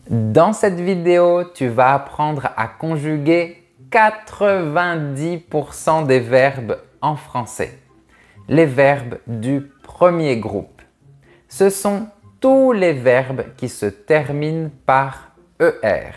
Dans cette vidéo, tu vas apprendre à conjuguer 90% des verbes en français. Les verbes du premier groupe. Ce sont tous les verbes qui se terminent par ER,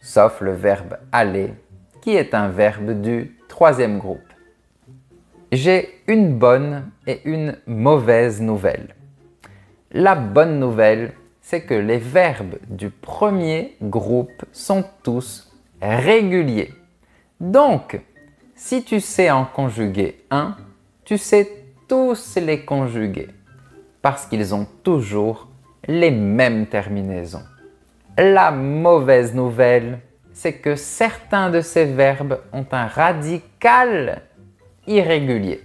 sauf le verbe aller, qui est un verbe du troisième groupe. J'ai une bonne et une mauvaise nouvelle. La bonne nouvelle, c'est que les verbes du premier groupe sont tous réguliers. Donc, si tu sais en conjuguer un, tu sais tous les conjuguer parce qu'ils ont toujours les mêmes terminaisons. La mauvaise nouvelle, c'est que certains de ces verbes ont un radical irrégulier.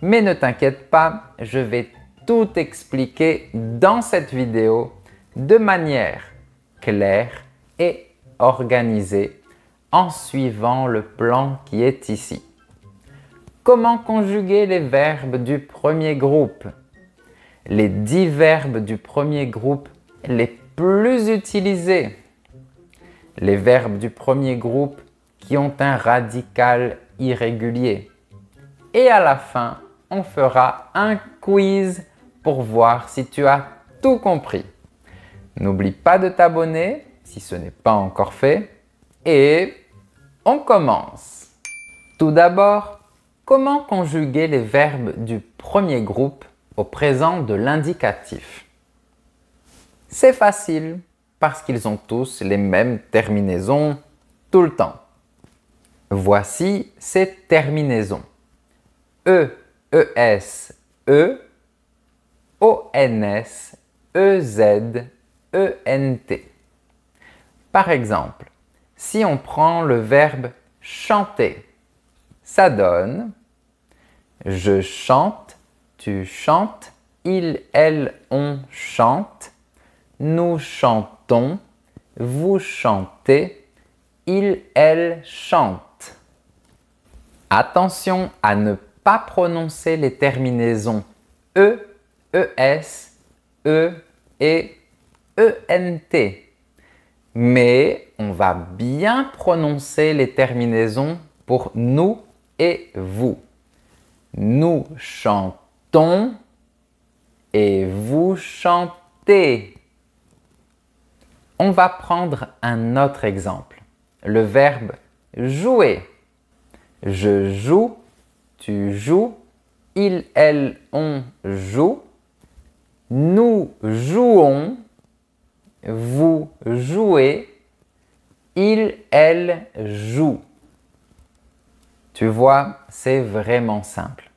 Mais ne t'inquiète pas, je vais tout expliquer dans cette vidéo de manière claire et organisée en suivant le plan qui est ici. Comment conjuguer les verbes du premier groupe? Les 10 verbes du premier groupe les plus utilisés. Les verbes du premier groupe qui ont un radical irrégulier. Et à la fin, on fera un quiz pour voir si tu as tout compris. N'oublie pas de t'abonner si ce n'est pas encore fait. Et on commence. Tout d'abord, comment conjuguer les verbes du premier groupe au présent de l'indicatif? C'est facile parce qu'ils ont tous les mêmes terminaisons tout le temps. Voici ces terminaisons. E, ES, E, ONS, EZ, ENT. Par exemple, si on prend le verbe chanter, ça donne je chante, tu chantes, il, elle, on chante, nous chantons, vous chantez, il, elle chante. Attention à ne pas prononcer les terminaisons E, ES, E et ENT. Mais on va bien prononcer les terminaisons pour nous et vous. Nous chantons et vous chantez. On va prendre un autre exemple. Le verbe jouer. Je joue, tu joues, il, elle, on joue, nous jouons, vous jouez, il, elle joue. Tu vois, c'est vraiment simple.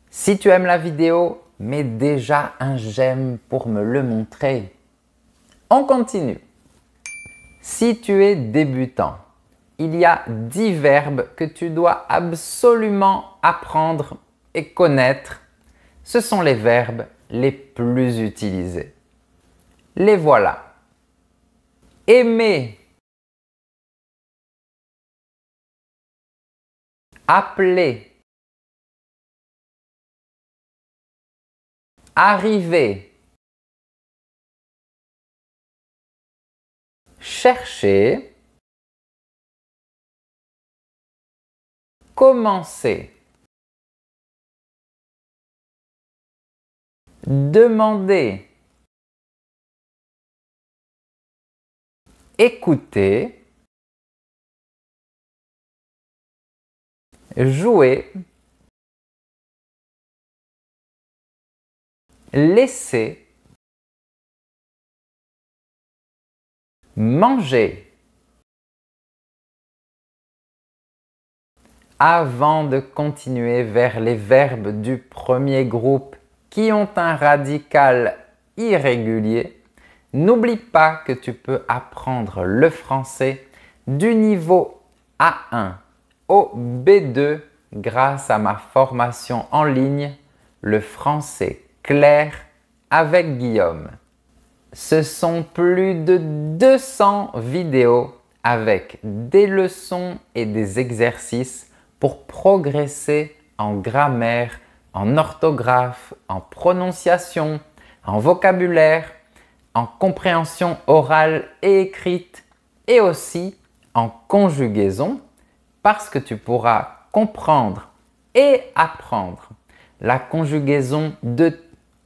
Si tu aimes la vidéo, mets déjà un j'aime pour me le montrer. On continue. Si tu es débutant, il y a 10 verbes que tu dois absolument apprendre et connaître. Ce sont les verbes les plus utilisés. Les voilà. Aimer. Appeler. Arriver. Chercher. Commencer. Demander. Écouter. Jouer. Laisser. Manger. Avant de continuer vers les verbes du premier groupe qui ont un radical irrégulier, n'oublie pas que tu peux apprendre le français du niveau A1 au B2 grâce à ma formation en ligne, le français clair avec Guillaume. Ce sont plus de 200 vidéos avec des leçons et des exercices pour progresser en grammaire, en orthographe, en prononciation, en vocabulaire, en compréhension orale et écrite et aussi en conjugaison parce que tu pourras comprendre et apprendre la conjugaison de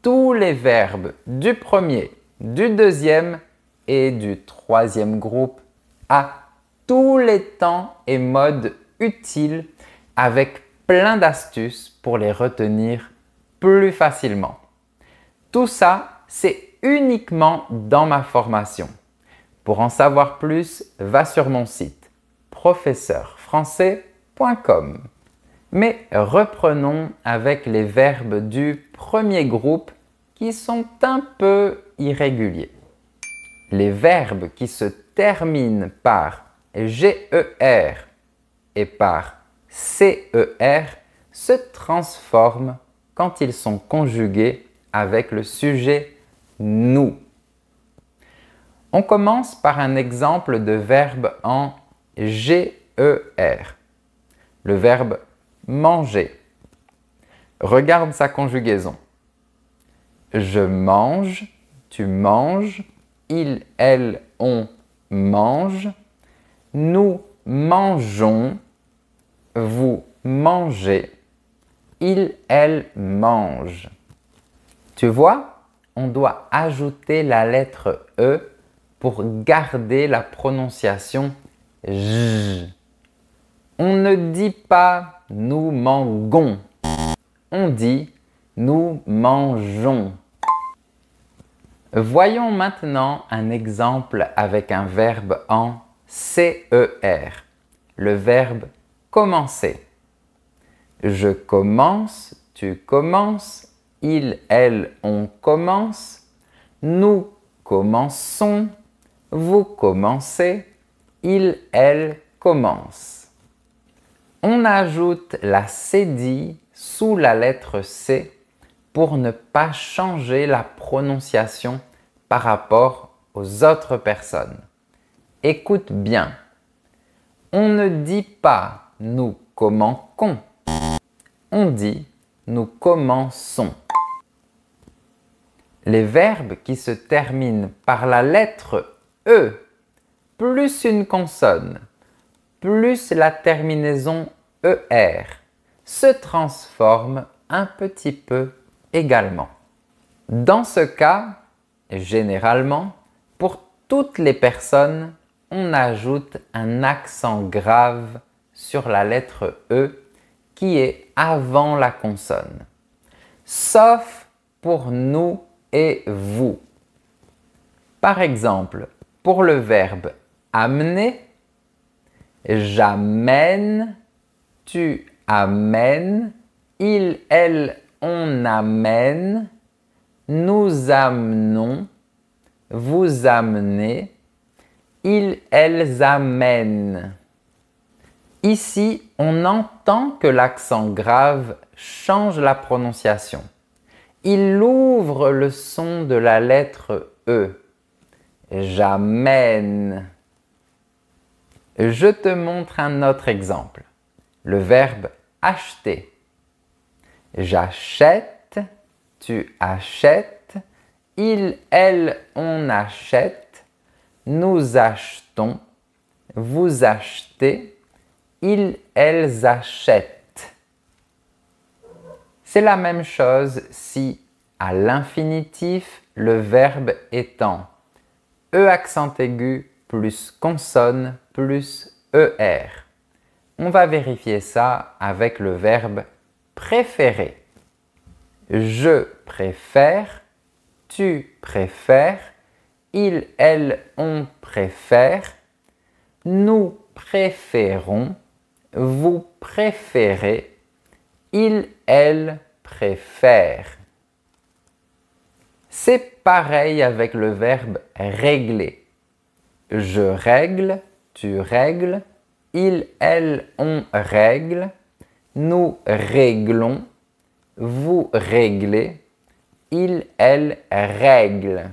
tous les verbes du premier, du deuxième et du troisième groupe à tous les temps et modes utiles avec plein d'astuces pour les retenir plus facilement. Tout ça, c'est uniquement dans ma formation. Pour en savoir plus, va sur mon site professeurfrançais.com. Mais reprenons avec les verbes du premier groupe qui sont un peu irréguliers. Les verbes qui se terminent par GER et par CER se transforment quand ils sont conjugués avec le sujet nous. On commence par un exemple de verbe en GER. Le verbe manger. Regarde sa conjugaison. Je mange, tu manges, il, elle, on mange, nous mangeons, vous mangez, il, elle mange. Tu vois, on doit ajouter la lettre E pour garder la prononciation J. On ne dit pas nous mangons, on dit nous mangeons. Voyons maintenant un exemple avec un verbe en CER, le verbe commencer. Je commence, tu commences, il, elle, on commence, nous commençons, vous commencez, il, elle commence. On ajoute la cédille sous la lettre C pour ne pas changer la prononciation par rapport aux autres personnes. Écoute bien. On ne dit pas nous commençons, on dit nous commençons. Les verbes qui se terminent par la lettre E plus une consonne plus la terminaison ER se transforment un petit peu également. Dans ce cas, généralement, pour toutes les personnes, on ajoute un accent grave sur la lettre E qui est avant la consonne, sauf pour nous et vous. Par exemple, pour le verbe amener, j'amène, tu amènes, il, elle, on amène, nous amenons, vous amenez, ils, elles amènent. Ici, on entend que l'accent grave change la prononciation. Il ouvre le son de la lettre E. J'amène. Je te montre un autre exemple. Le verbe acheter. J'achète, tu achètes, il, elle, on achète, nous achetons, vous achetez, ils, elles achètent. C'est la même chose si, à l'infinitif, le verbe étant E accent aigu plus consonne plus ER. On va vérifier ça avec le verbe préférer. Je préfère, tu préfères, il, elle, on préfère, nous préférons, vous préférez, il, elle préfère. C'est pareil avec le verbe régler. Je règle, tu règles, il, elle, on règle, nous réglons, vous réglez, il, elle règle.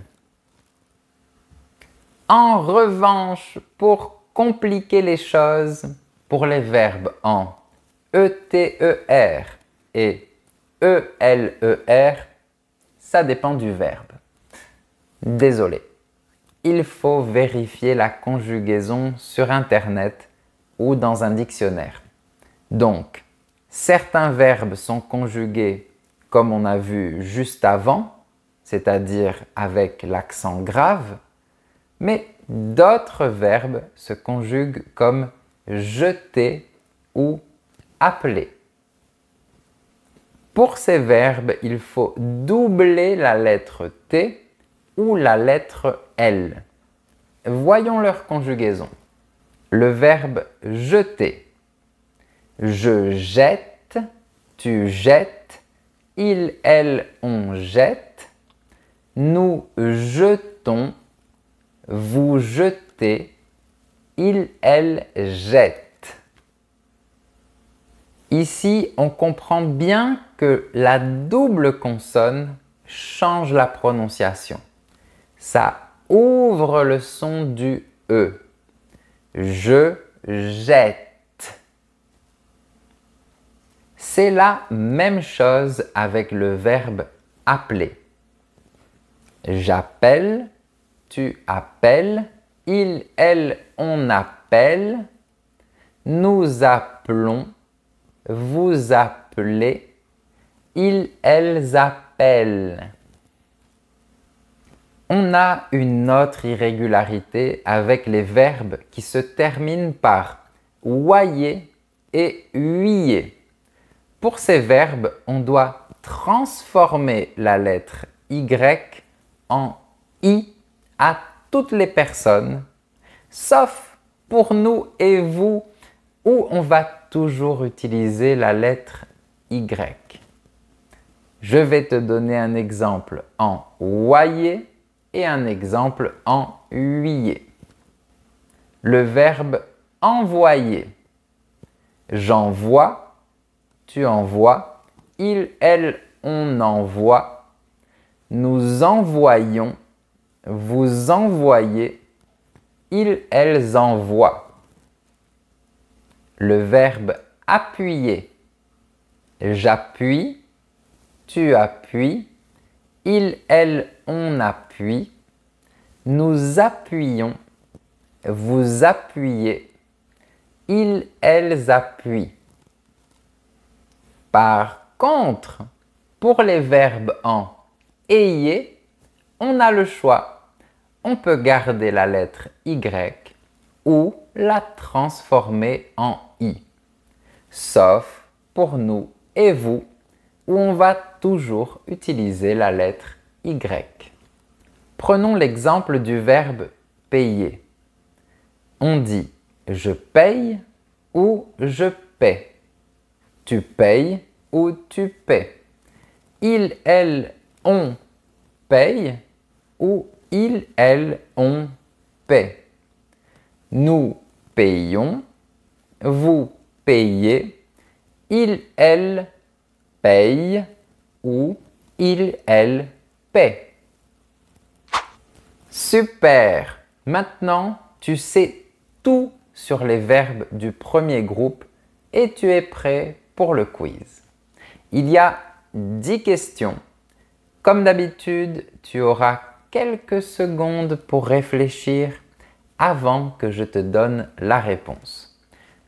En revanche, pour compliquer les choses, pour les verbes en ETER et ELER, ça dépend du verbe. Désolé. Il faut vérifier la conjugaison sur Internet ou dans un dictionnaire. Donc, certains verbes sont conjugués comme on a vu juste avant, c'est-à-dire avec l'accent grave, mais d'autres verbes se conjuguent comme jeter ou appeler. Pour ces verbes, il faut doubler la lettre T ou la lettre L. Voyons leur conjugaison. Le verbe jeter. Je jette, tu jettes, il, elle, on jette, nous jetons, vous jetez, il, elle jette. Ici, on comprend bien que la double consonne change la prononciation. Ça ouvre le son du E. Je jette. C'est la même chose avec le verbe appeler. J'appelle, tu appelles, il, elle, on appelle, nous appelons, vous appelez, ils, elles appellent. On a une autre irrégularité avec les verbes qui se terminent par oyer et huyer. Pour ces verbes, on doit transformer la lettre Y en I à toutes les personnes, sauf pour nous et vous, où on va toujours utiliser la lettre Y. Je vais te donner un exemple en oyer et un exemple en huyer. Le verbe envoyer. J'envoie, tu envoies, il, elle, on envoie, nous envoyons, vous envoyez, ils, elles envoient. Le verbe appuyer. J'appuie, tu appuies, il, elle, on appuie, nous appuyons, vous appuyez, ils, elles appuient. Par contre, pour les verbes en ayez, on a le choix. On peut garder la lettre Y ou la transformer en I. Sauf pour nous et vous, où on va toujours utiliser la lettre Y. Prenons l'exemple du verbe payer. On dit je paye ou je paie. Tu payes ou tu paies. Il, elle, on paye ou il, elle, on paie. Nous payons, vous payez, il, elle paye ou il, elle paie. Super! Maintenant, tu sais tout sur les verbes du premier groupe et tu es prêt pour le quiz. Il y a 10 questions. Comme d'habitude, tu auras quelques secondes pour réfléchir avant que je te donne la réponse.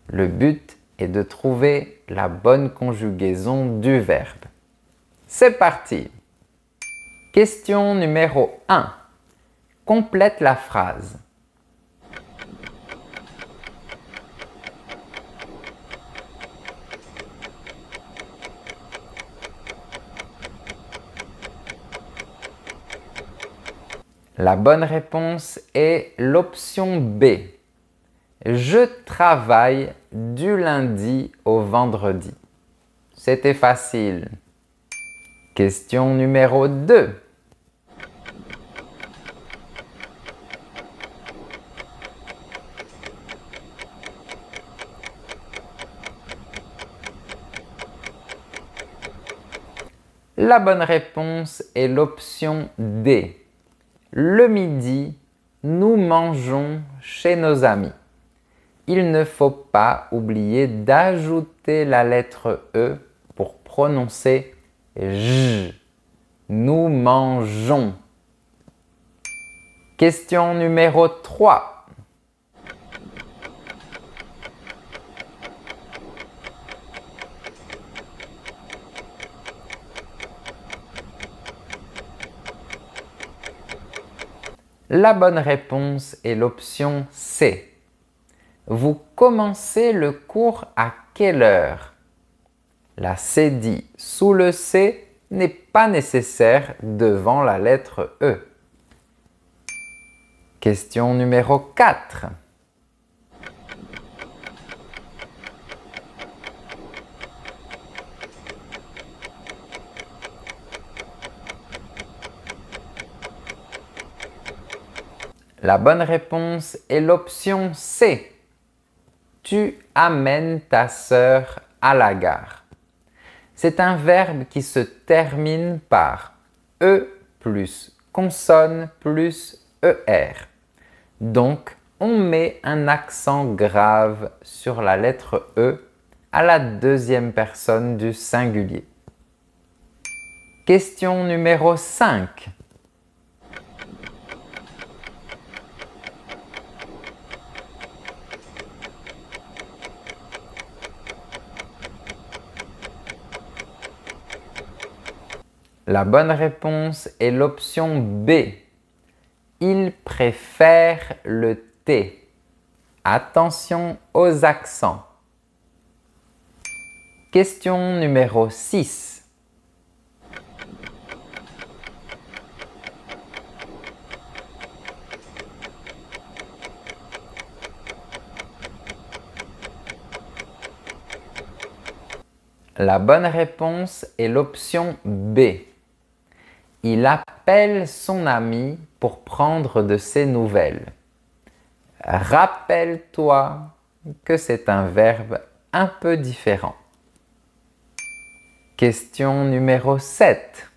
Le but est de trouver la bonne conjugaison du verbe. C'est parti! Question numéro 1. Complète la phrase. La bonne réponse est l'option B. Je travaille du lundi au vendredi. C'était facile. Question numéro 2. La bonne réponse est l'option D. Le midi, nous mangeons chez nos amis. Il ne faut pas oublier d'ajouter la lettre E pour prononcer J. Nous mangeons. Question numéro 3. La bonne réponse est l'option C. Vous commencez le cours à quelle heure? La C dit sous le C n'est pas nécessaire devant la lettre E. Question numéro 4. La bonne réponse est l'option C. Tu amènes ta sœur à la gare. C'est un verbe qui se termine par E plus consonne plus ER. Donc, on met un accent grave sur la lettre E à la deuxième personne du singulier. Question numéro 5. La bonne réponse est l'option B. Il préfère le thé. Attention aux accents. Question numéro 6. La bonne réponse est l'option B. Il appelle son ami pour prendre de ses nouvelles. Rappelle-toi que c'est un verbe un peu différent. Question numéro 7.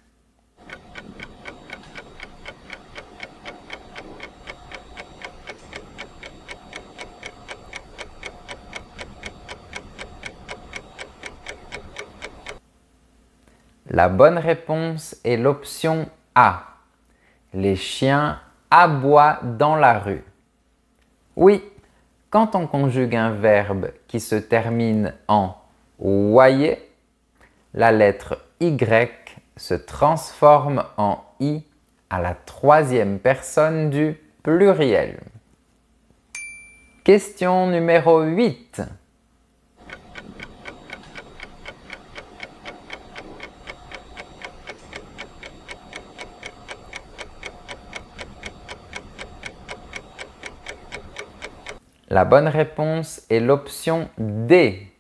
La bonne réponse est l'option A. Les chiens aboient dans la rue. Oui, quand on conjugue un verbe qui se termine en oyer, la lettre Y se transforme en I à la troisième personne du pluriel. Question numéro 8. La bonne réponse est l'option D.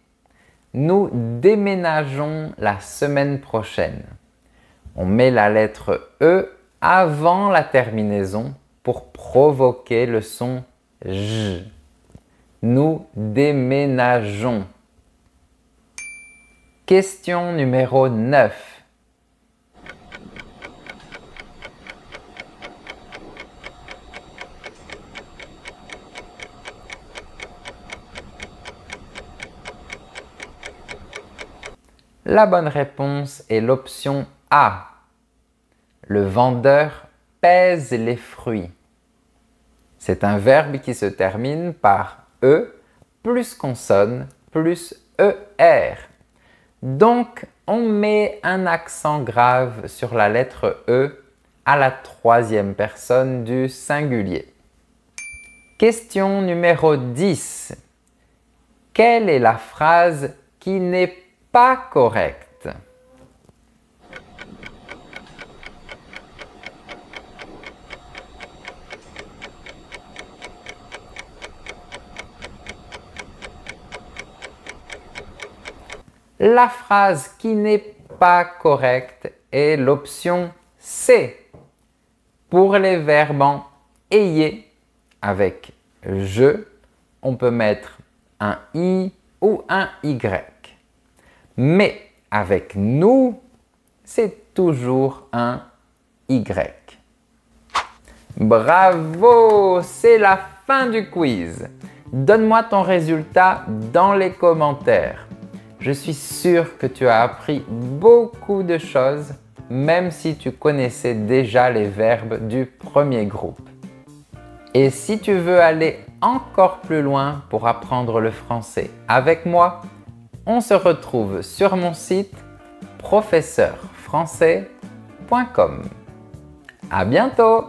Nous déménageons la semaine prochaine. On met la lettre E avant la terminaison pour provoquer le son J. Nous déménageons. Question numéro 9. La bonne réponse est l'option A. Le vendeur pèse les fruits. C'est un verbe qui se termine par E plus consonne plus ER. Donc, on met un accent grave sur la lettre E à la troisième personne du singulier. Question numéro 10. Quelle est la phrase qui n'est pas correcte? La phrase qui n'est pas correcte est l'option C. Pour les verbes en ayez avec je, on peut mettre un i ou un y. Mais avec nous, c'est toujours un y. Bravo, c'est la fin du quiz. Donne-moi ton résultat dans les commentaires. Je suis sûr que tu as appris beaucoup de choses, même si tu connaissais déjà les verbes du premier groupe. Et si tu veux aller encore plus loin pour apprendre le français avec moi, on se retrouve sur mon site professeurfrançais.com. À bientôt!